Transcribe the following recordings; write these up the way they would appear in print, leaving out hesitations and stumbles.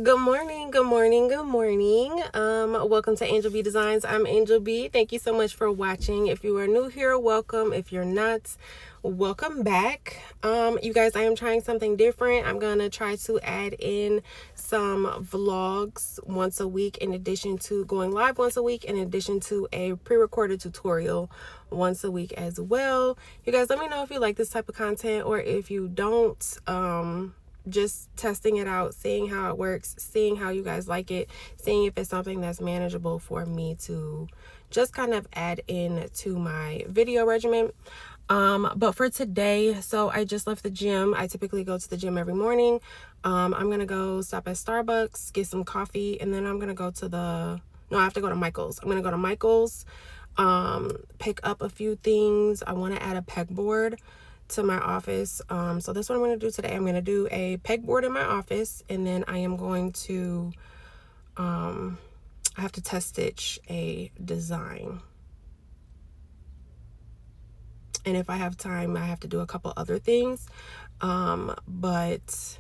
Good morning, good morning, good morning. Welcome to Angel B Designs. I'm Angel B. Thank you so much for watching. If you are new here, welcome. If you're not, welcome back. You guys, I am trying something different. I'm gonna try to add in some vlogs once a week in addition to going live once a week, in addition to a pre-recorded tutorial once a week as well. You guys, let me know if you like this type of content or if you don't. Just testing it out, seeing how it works, seeing how you guys like it, seeing if it's something that's manageable for me to just kind of add in to my video regimen. But for today, so I just left the gym. I typically go to the gym every morning. I'm gonna go stop at Starbucks, get some coffee, and then I'm gonna go to I have to go to Michael's. I'm gonna go to Michael's, pick up a few things. I want to add a pegboard to my office. So that's what I'm going to do today. I'm going to do a pegboard in my office, and then I am going to I have to test stitch a design, and if I have time I have to do a couple other things, but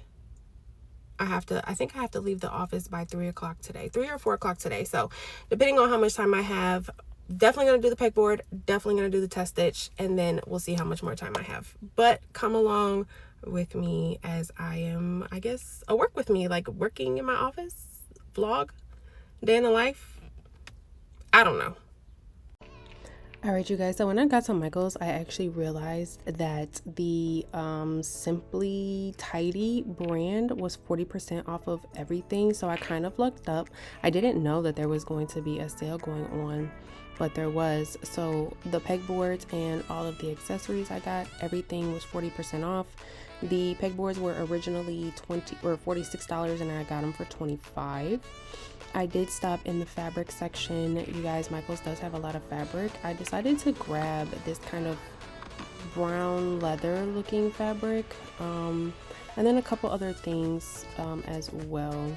I think I have to leave the office by 3 o'clock today, 3 or 4 o'clock today. So depending on how much time I have, definitely going to do the pegboard, definitely going to do the test stitch, and then we'll see how much more time I have. But come along with me as I am, I guess, work with me, like working in my office, vlog, day in the life. I don't know. All right, you guys, so when I got to Michael's, I actually realized that the Simply Tidy brand was 40% off of everything. So I kind of looked up. I didn't know that there was going to be a sale going on, but there was. So the pegboards and all of the accessories I got, everything was 40% off. The pegboards were originally $46 and I got them for $25. I did stop in the fabric section. You guys, Michael's does have a lot of fabric. I decided to grab this kind of brown leather looking fabric, and then a couple other things as well.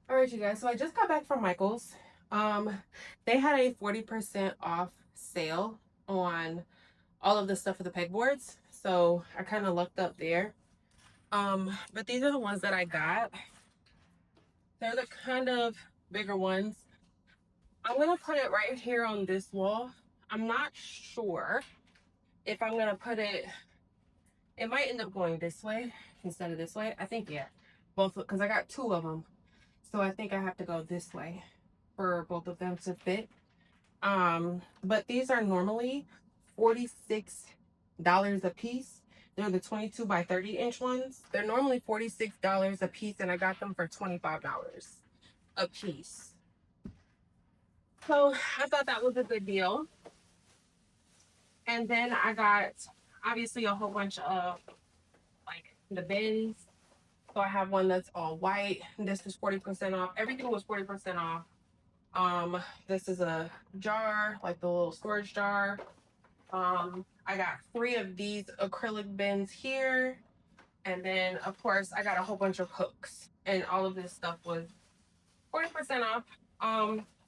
All right, you guys, so I just got back from Michael's. They had a 40% off sale on all of the stuff for the pegboards, so I kind of lucked up there. But these are the ones that I got. They're the kind of bigger ones. I'm gonna put it right here on this wall. I'm not sure if I'm gonna put it, it might end up going this way instead of this way. I think, yeah, both, because I got two of them. So I think I have to go this way for both of them to fit. But these are normally $46 a piece. They're the 22 by 30 inch ones. They're normally $46 a piece, and I got them for $25 a piece. So I thought that was a good deal. And then I got obviously a whole bunch of like the bins. So I have one that's all white. This is 40% off. Everything was 40% off. This is a jar, like the little storage jar. I got 3 of these acrylic bins here. And then of course I got a whole bunch of hooks, and all of this stuff was 40% off.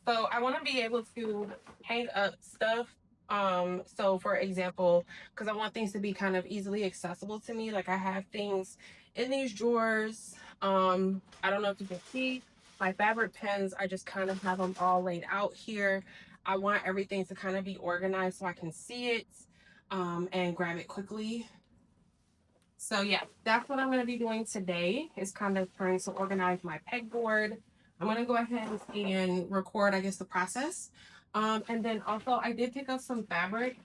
So I want to be able to hang up stuff. So for example, because I want things to be kind of easily accessible to me, like I have things in these drawers. I don't know if you can see my fabric pens. I just kind of have them all laid out here. I want everything to kind of be organized so I can see it and grab it quickly. So yeah, that's what I'm going to be doing today, is kind of trying to organize my pegboard. I'm going to go ahead and record, I guess, the process. And then also I did pick up some fabric.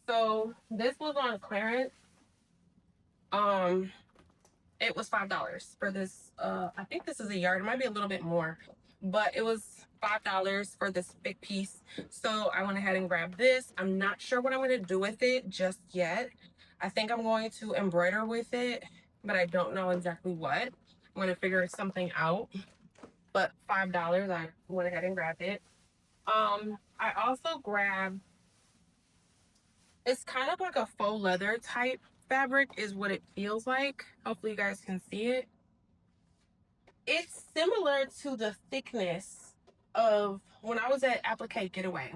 So this was on clearance. It was $5 for this. I think this is a yard. It might be a little bit more, but it was $5 for this big piece. So I went ahead and grabbed this. I'm not sure what I'm going to do with it just yet. I think I'm going to embroider with it, but I don't know exactly what. I'm going to figure something out. But $5, I went ahead and grabbed it. I also grabbed, it's kind of like a faux leather type fabric is what it feels like. Hopefully you guys can see it. It's similar to the thickness of when I was at Applique Getaway.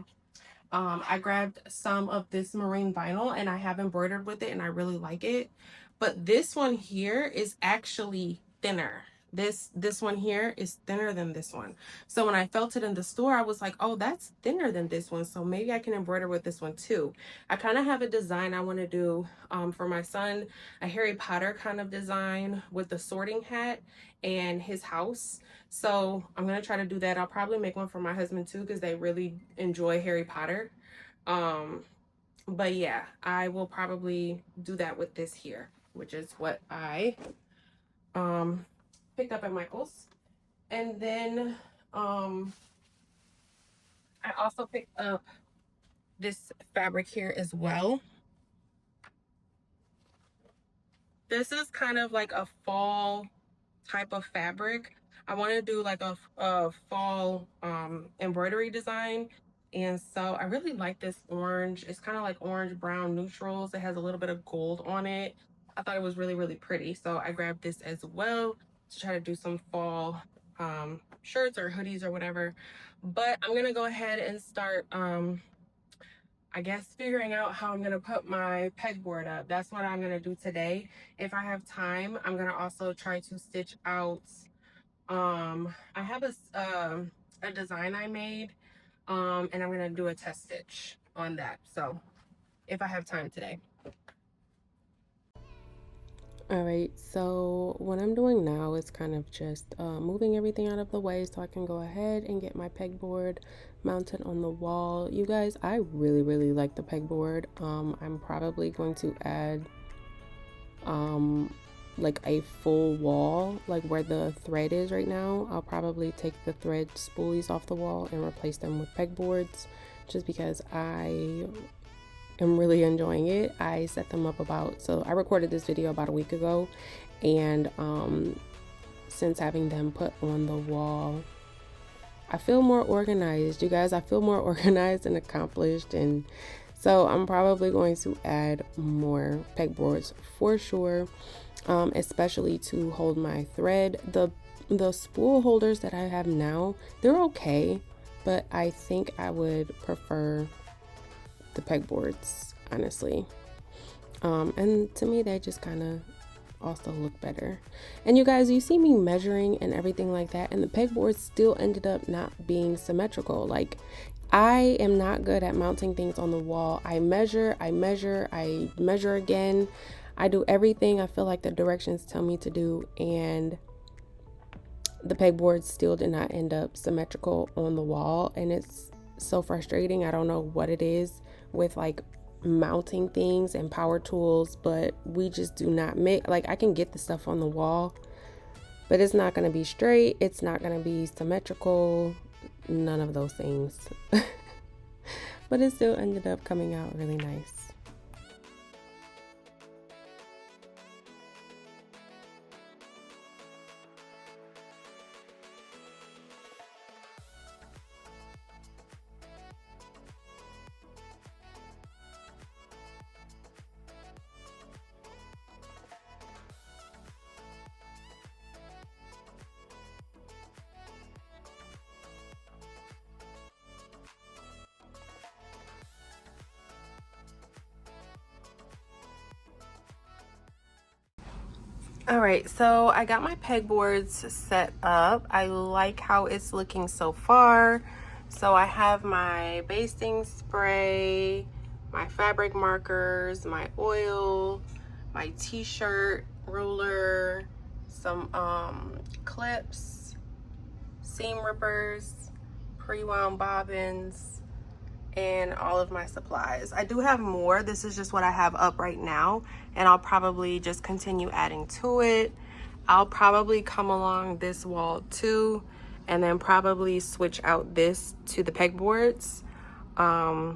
I grabbed some of this marine vinyl and I have embroidered with it and I really like it. But this one here is actually thinner. This one here is thinner than this one. So when I felt it in the store, I was like, oh, that's thinner than this one. So maybe I can embroider with this one too. I kind of have a design I want to do for my son, a Harry Potter kind of design with the sorting hat and his house. So I'm going to try to do that. I'll probably make one for my husband too, because they really enjoy Harry Potter. But yeah, I will probably do that with this here, which is what I picked up at Michael's. And then I also picked up this fabric here as well. This is kind of like a fall type of fabric. I want to do like a fall embroidery design. And so I really like this orange. It's kind of like orange brown neutrals. It has a little bit of gold on it. I thought it was really, really pretty. So I grabbed this as well to try to do some fall shirts or hoodies or whatever. But I'm gonna go ahead and start I guess figuring out how I'm gonna put my pegboard up. That's what I'm gonna do today. If I have time, I'm gonna also try to stitch out I have a design I made, and I'm gonna do a test stitch on that. So if I have time today. All right, so what I'm doing now is kind of just moving everything out of the way so I can go ahead and get my pegboard mounted on the wall. You guys, I really, really like the pegboard. I'm probably going to add like a full wall, like where the thread is right now. I'll probably take the thread spoolies off the wall and replace them with pegboards, just because I am really enjoying it. I set them up so I recorded this video about a week ago, and since having them put on the wall, I feel more organized. You guys, I feel more organized and accomplished, and so I'm probably going to add more pegboards for sure, especially to hold my thread. The spool holders that I have now, they're okay, but I think I would prefer the pegboards, honestly. And to me, they just kind of also look better. And you guys, you see me measuring and everything like that, and the pegboard still ended up not being symmetrical. Like, I am not good at mounting things on the wall. I measure again. I do everything I feel like the directions tell me to do, and the pegboard still did not end up symmetrical on the wall, and it's so frustrating. I don't know what it is with like mounting things and power tools, but we just do not make, like, I can get the stuff on the wall, but it's not going to be straight, it's not going to be symmetrical, none of those things. But it still ended up coming out really nice. All right, so I got my pegboards set up. I like how it's looking so far. So I have my basting spray, my fabric markers, my oil, my t-shirt ruler, some clips, seam rippers, pre-wound bobbins, and all of my supplies. I do have more. This is just what I have up right now, and I'll probably just continue adding to it. I'll probably come along this wall too, and then probably switch out this to the pegboards. But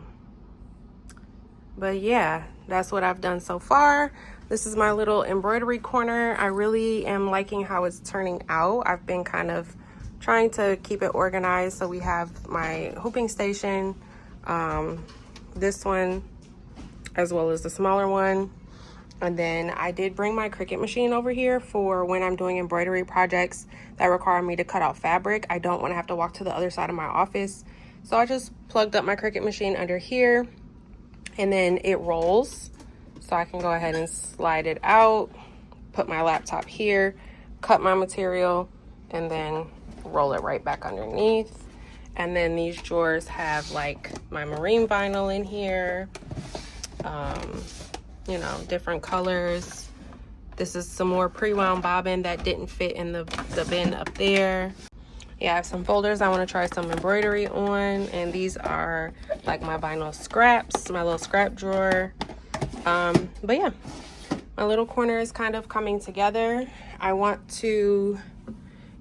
yeah, that's what I've done so far. This is my little embroidery corner. I really am liking how it's turning out. I've been kind of trying to keep it organized. So we have my hooping station, this one, as well as the smaller one. And then I did bring my Cricut machine over here for when I'm doing embroidery projects that require me to cut out fabric. I don't want to have to walk to the other side of my office. So I just plugged up my Cricut machine under here, and then it rolls. So I can go ahead and slide it out, put my laptop here, cut my material and then roll it right back underneath. And then these drawers have like my marine vinyl in here, you know, different colors. This is some more pre-wound bobbin that didn't fit in the bin up there. Yeah, I have some folders I want to try some embroidery on, and these are like my vinyl scraps, my little scrap drawer. But yeah, my little corner is kind of coming together. I want to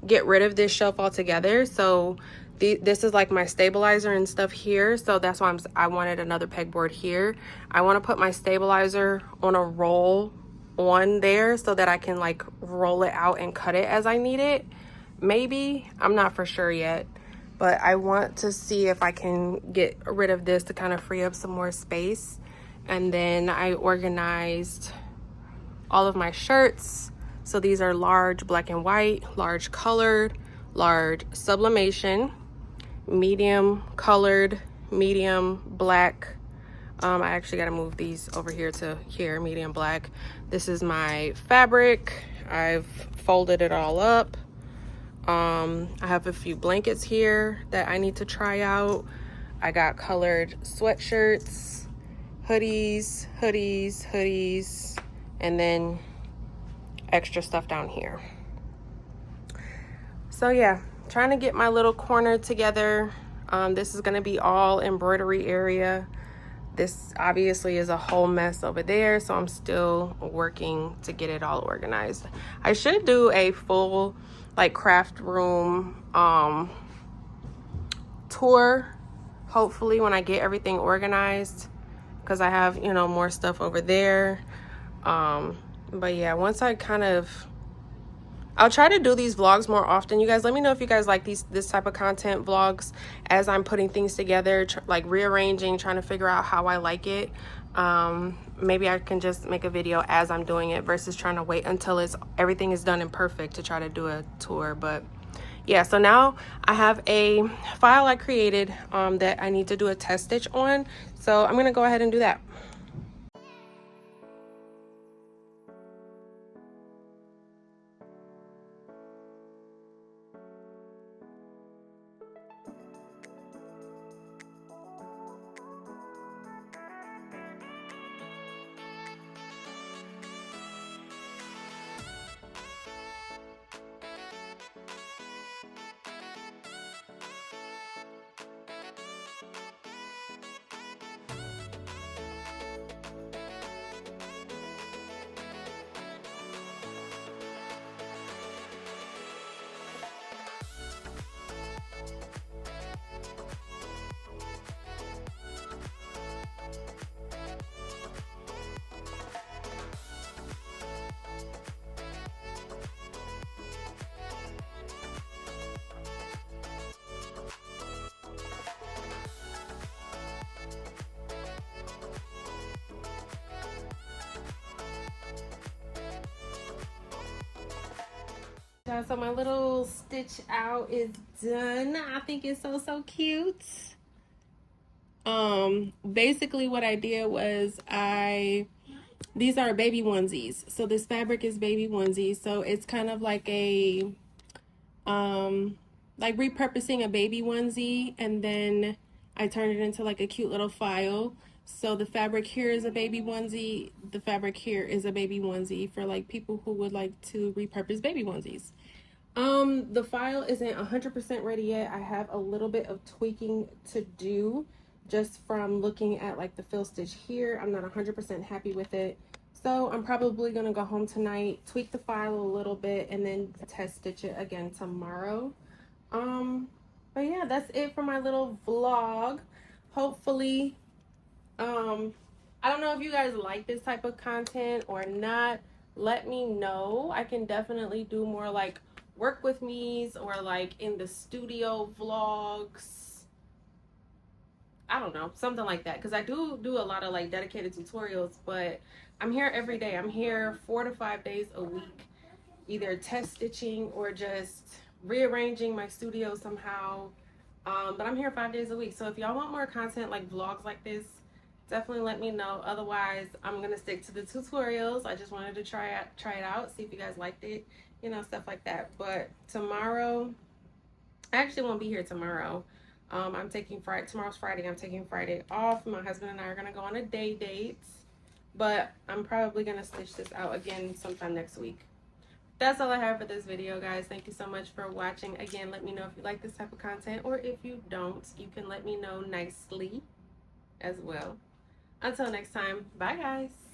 get rid of this shelf altogether, so this is like my stabilizer and stuff here, so that's why I wanted another pegboard here. I want to put my stabilizer on a roll on there so that I can like roll it out and cut it as I need it. Maybe, I'm not for sure yet, but I want to see if I can get rid of this to kind of free up some more space. And then I organized all of my shirts. So these are large black and white, large colored, large sublimation, medium colored, medium black. I actually got to move these over here to here, medium black. This is my fabric. I've folded it all up. I have a few blankets here that I need to try out. I got colored sweatshirts, hoodies, and then extra stuff down here. So yeah, trying to get my little corner together. This is going to be all embroidery area. This obviously is a whole mess over there, so I'm still working to get it all organized. I should do a full like craft room tour, hopefully, when I get everything organized, because I have, you know, more stuff over there. But yeah, once I kind of, I'll try to do these vlogs more often. You guys let me know if you guys like this type of content vlogs as I'm putting things together, like rearranging, trying to figure out how I like it. Maybe I can just make a video as I'm doing it versus trying to wait until everything is done and perfect to try to do a tour. But yeah, so now I have a file I created that I need to do a test stitch on, so I'm gonna go ahead and do that. So my little stitch out is done. I think it's so cute. Basically what I did was these are baby onesies. So this fabric is baby onesies. So it's kind of like a like repurposing a baby onesie, and then I turned it into like a cute little file. So the fabric here is a baby onesie, the fabric here is a baby onesie for like people who would like to repurpose baby onesies. The file isn't 100% ready yet. I have a little bit of tweaking to do just from looking at like the fill stitch here. I'm not 100% happy with it. So I'm probably gonna go home tonight, tweak the file a little bit, and then test stitch it again tomorrow. But yeah, that's it for my little vlog. Hopefully, I don't know if you guys like this type of content or not. Let me know. I can definitely do more like work with me's or like in the studio vlogs. I don't know, something like that, because I do a lot of like dedicated tutorials, but I'm here every day. I'm here 4 to 5 days a week, either test stitching or just rearranging my studio somehow. But I'm here 5 days a week, so if y'all want more content like vlogs like this, definitely let me know. Otherwise, I'm gonna stick to the tutorials. I just wanted to try it out, see if you guys liked it, you know, stuff like that. But tomorrow, I actually won't be here tomorrow. I'm taking Friday. Tomorrow's Friday. I'm taking Friday off. My husband and I are gonna go on a day date, but I'm probably gonna stitch this out again sometime next week. That's all I have for this video, guys. Thank you so much for watching. Again, let me know if you like this type of content, or if you don't, you can let me know nicely as well. Until next time, bye guys.